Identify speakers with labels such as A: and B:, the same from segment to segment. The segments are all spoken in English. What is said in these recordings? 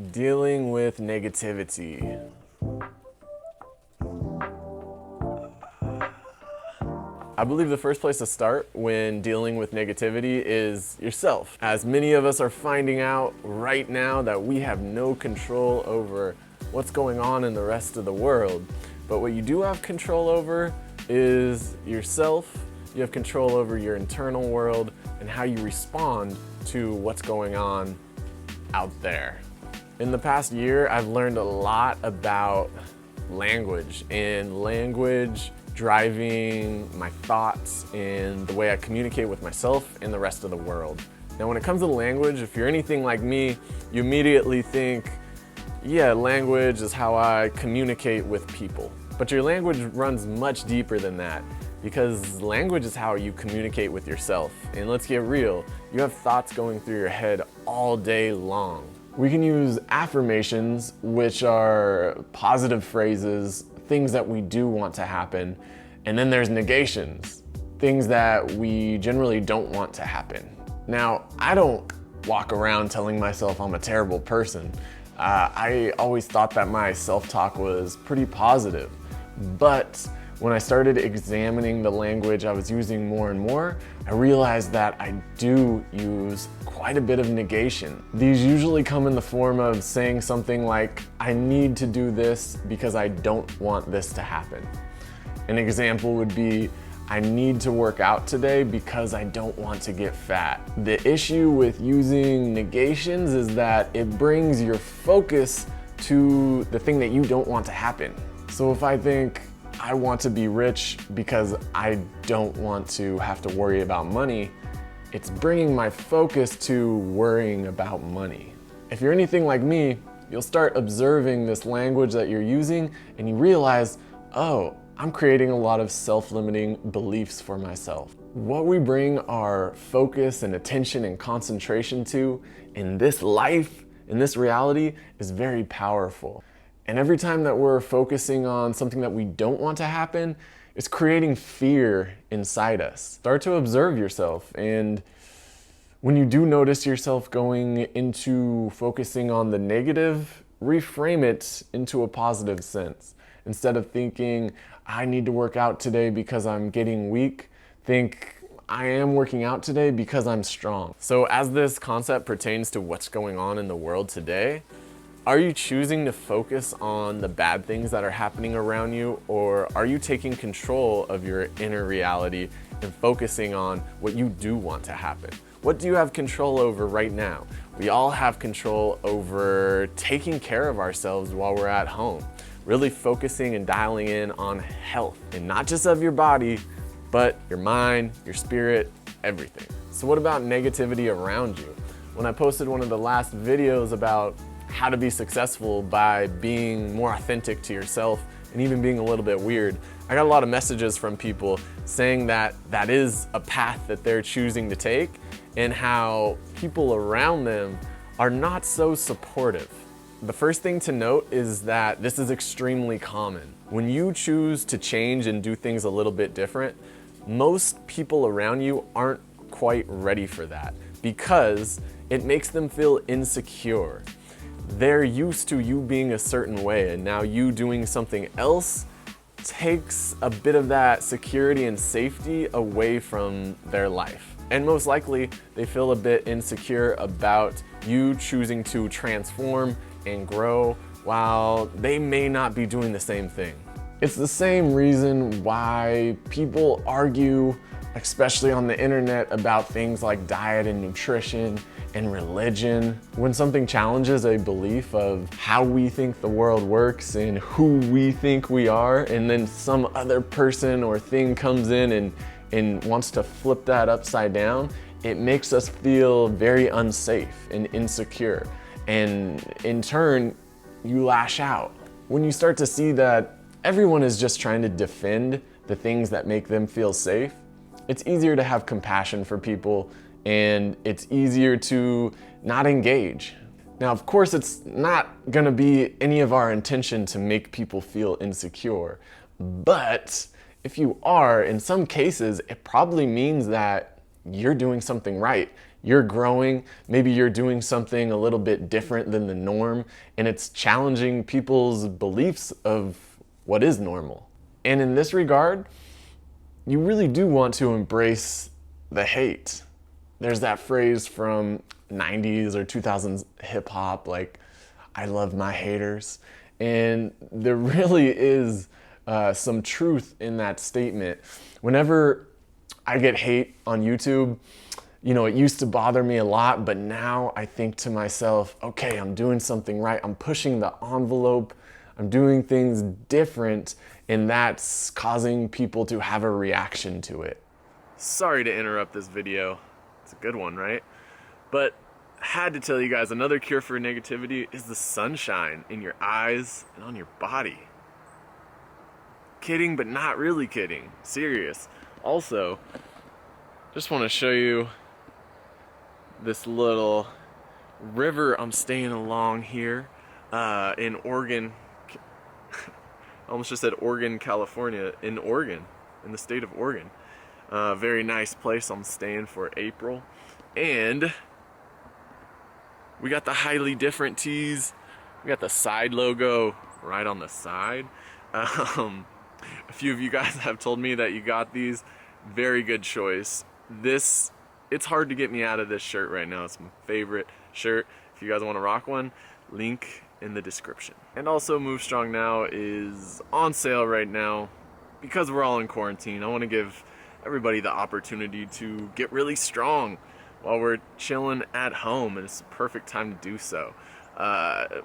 A: Dealing with negativity. I believe the first place to start when dealing with negativity is yourself. As many of us are finding out right now that we have no control over what's going on in the rest of the world. But what you do have control over is yourself. You have control over your internal world and how you respond to what's going on out there. In the past year, I've learned a lot about language and language driving my thoughts and the way I communicate with myself and the rest of the world. Now, when it comes to language, if you're anything like me, you immediately think, yeah, language is how I communicate with people. But your language runs much deeper than that, because language is how you communicate with yourself. And let's get real, you have thoughts going through your head all day long. We can use affirmations, which are positive phrases, things that we do want to happen. And then there's negations, things that we generally don't want to happen. Now, I don't walk around telling myself I'm a terrible person. I always thought that my self-talk was pretty positive. But when I started examining the language I was using more and more, I realized that I do use quite a bit of negation. These usually come in the form of saying something like, I need to do this because I don't want this to happen. An example would be, I need to work out today because I don't want to get fat. The issue with using negations is that it brings your focus to the thing that you don't want to happen. So if I think, I want to be rich because I don't want to have to worry about money, it's bringing my focus to worrying about money. If you're anything like me, you'll start observing this language that you're using and you realize, oh, I'm creating a lot of self-limiting beliefs for myself. What we bring our focus and attention and concentration to in this life, in this reality, is very powerful. And every time that we're focusing on something that we don't want to happen, it's creating fear inside us. Start to observe yourself, and when you do notice yourself going into focusing on the negative, reframe it into a positive sense. Instead of thinking, I need to work out today because I'm getting weak, think, I am working out today because I'm strong. So as this concept pertains to what's going on in the world today, are you choosing to focus on the bad things that are happening around you, or are you taking control of your inner reality and focusing on what you do want to happen? What do you have control over right now? We all have control over taking care of ourselves while we're at home, really focusing and dialing in on health, and not just of your body, but your mind, your spirit, everything. So what about negativity around you? When I posted one of the last videos about how to be successful by being more authentic to yourself and even being a little bit weird, I got a lot of messages from people saying that that is a path that they're choosing to take, and how people around them are not so supportive. The first thing to note is that this is extremely common. When you choose to change and do things a little bit different, most people around you aren't quite ready for that because it makes them feel insecure. They're used to you being a certain way, and now you doing something else takes a bit of that security and safety away from their life. And most likely, they feel a bit insecure about you choosing to transform and grow while they may not be doing the same thing. It's the same reason why people argue, especially on the internet, about things like diet and nutrition and religion. When something challenges a belief of how we think the world works and who we think we are, and then some other person or thing comes in and wants to flip that upside down, it makes us feel very unsafe and insecure. And in turn, you lash out. When you start to see that everyone is just trying to defend the things that make them feel safe, it's easier to have compassion for people, and it's easier to not engage. Now, of course, it's not gonna be any of our intention to make people feel insecure, but if you are, in some cases, it probably means that you're doing something right You're growing, maybe you're doing something a little bit different than the norm, and it's challenging people's beliefs of what is normal. And in this regard, you really do want to embrace the hate. There's that phrase from 90s or 2000s hip hop, like, I love my haters. And there really is some truth in that statement. Whenever I get hate on YouTube, you know, it used to bother me a lot, but now I think to myself, okay, I'm doing something right. I'm pushing the envelope. I'm doing things different, and that's causing people to have a reaction to it. Sorry to interrupt this video. It's a good one, right? But I had to tell you guys, another cure for negativity is the sunshine in your eyes and on your body. Kidding, but not really kidding. Serious. Also, just want to show you this little river I'm staying along here in Oregon. I almost just said Oregon, California, in Oregon, in the state of Oregon. Very nice place I'm staying for April. And we got the highly different tees. We got the side logo right on the side. A few of you guys have told me that you got these. Very good choice. It's hard to get me out of this shirt right now. It's my favorite shirt. If you guys want to rock one, link in the description. And also, Move Strong Now is on sale right now because we're all in quarantine. I want to give everybody the opportunity to get really strong while we're chilling at home, and it's the perfect time to do so.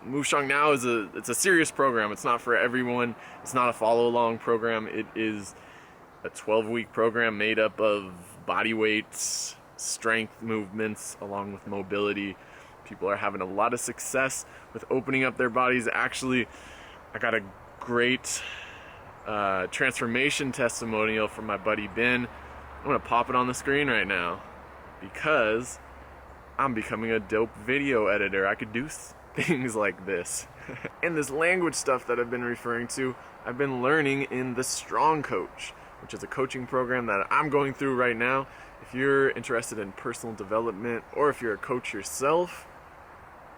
A: Move Strong Now is it's a serious program. It's not for everyone. It's not a follow-along program. It is a 12-week program made up of body weights, strength movements, along with mobility. People are having a lot of success with opening up their bodies. Actually, I got a great transformation testimonial from my buddy Ben. I'm gonna pop it on the screen right now because I'm becoming a dope video editor. I could do things like this. And this language stuff that I've been referring to, I've been learning in the Strong Coach, which is a coaching program that I'm going through right now. If you're interested in personal development, or if you're a coach yourself,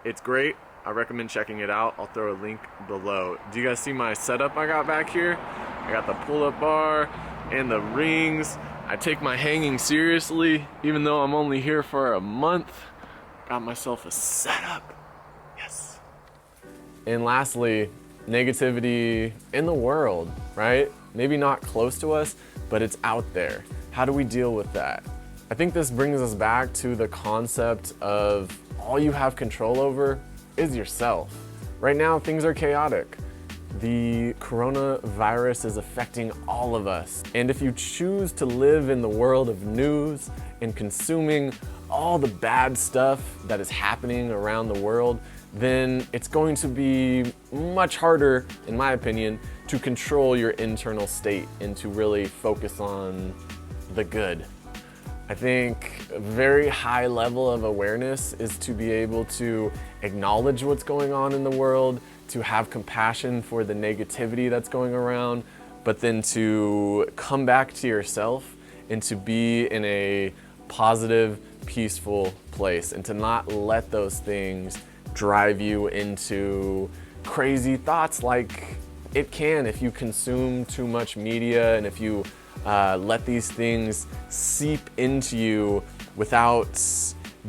A: it's great. I recommend checking it out. I'll throw a link below. Do you guys see my setup I got back here? I got the pull-up bar and the rings. I take my hanging seriously, even though I'm only here for a month. Got myself a setup. Yes. And lastly, negativity in the world, right? Maybe not close to us, but it's out there. How do we deal with that? I think this brings us back to the concept of all you have control over is yourself. Right now, things are chaotic. The coronavirus is affecting all of us. And if you choose to live in the world of news and consuming all the bad stuff that is happening around the world, then it's going to be much harder, in my opinion, to control your internal state and to really focus on the good. I think a very high level of awareness is to be able to acknowledge what's going on in the world, to have compassion for the negativity that's going around, but then to come back to yourself and to be in a positive, peaceful place, and to not let those things drive you into crazy thoughts like it can if you consume too much media and if you let these things seep into you without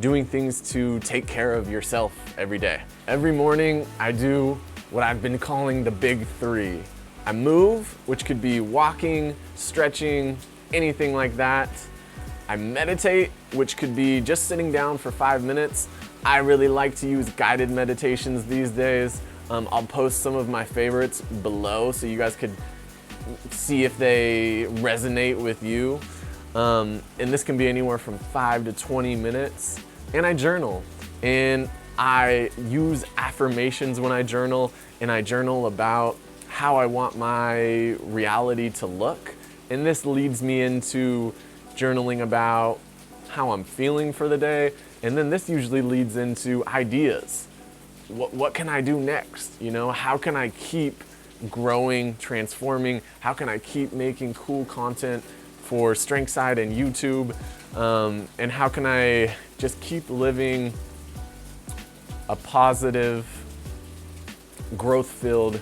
A: doing things to take care of yourself every day. Every morning I do what I've been calling the big three. I move, which could be walking, stretching, anything like that. I meditate, which could be just sitting down for 5 minutes. I really like to use guided meditations these days. I'll post some of my favorites below so you guys could see if they resonate with you. And this can be anywhere from 5 to 20 minutes. And I journal. And I use affirmations when I journal, and I journal about how I want my reality to look. And this leads me into journaling about how I'm feeling for the day. And then this usually leads into ideas. What can I do next? You know, how can I keep growing, transforming? How can I keep making cool content for Strength Side and YouTube? And how can I just keep living a positive, growth-filled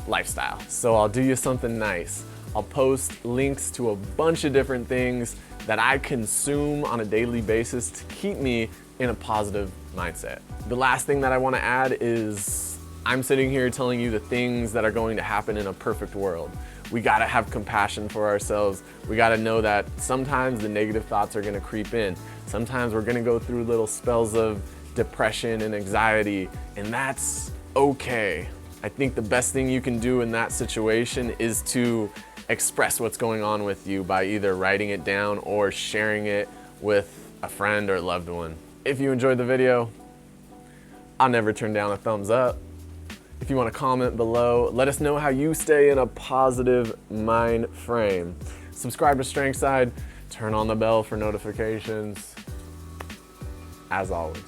A: lifestyle. So I'll do you something nice. I'll post links to a bunch of different things that I consume on a daily basis to keep me in a positive mindset. The last thing that I want to add is I'm sitting here telling you the things that are going to happen in a perfect world. We gotta have compassion for ourselves. We gotta know that sometimes the negative thoughts are gonna creep in. Sometimes we're gonna go through little spells of depression and anxiety, and that's okay. I think the best thing you can do in that situation is to express what's going on with you by either writing it down or sharing it with a friend or loved one. If you enjoyed the video, I'll never turn down a thumbs up. If you want to comment below, let us know how you stay in a positive mind frame. Subscribe to Strength Side, turn on the bell for notifications. As always,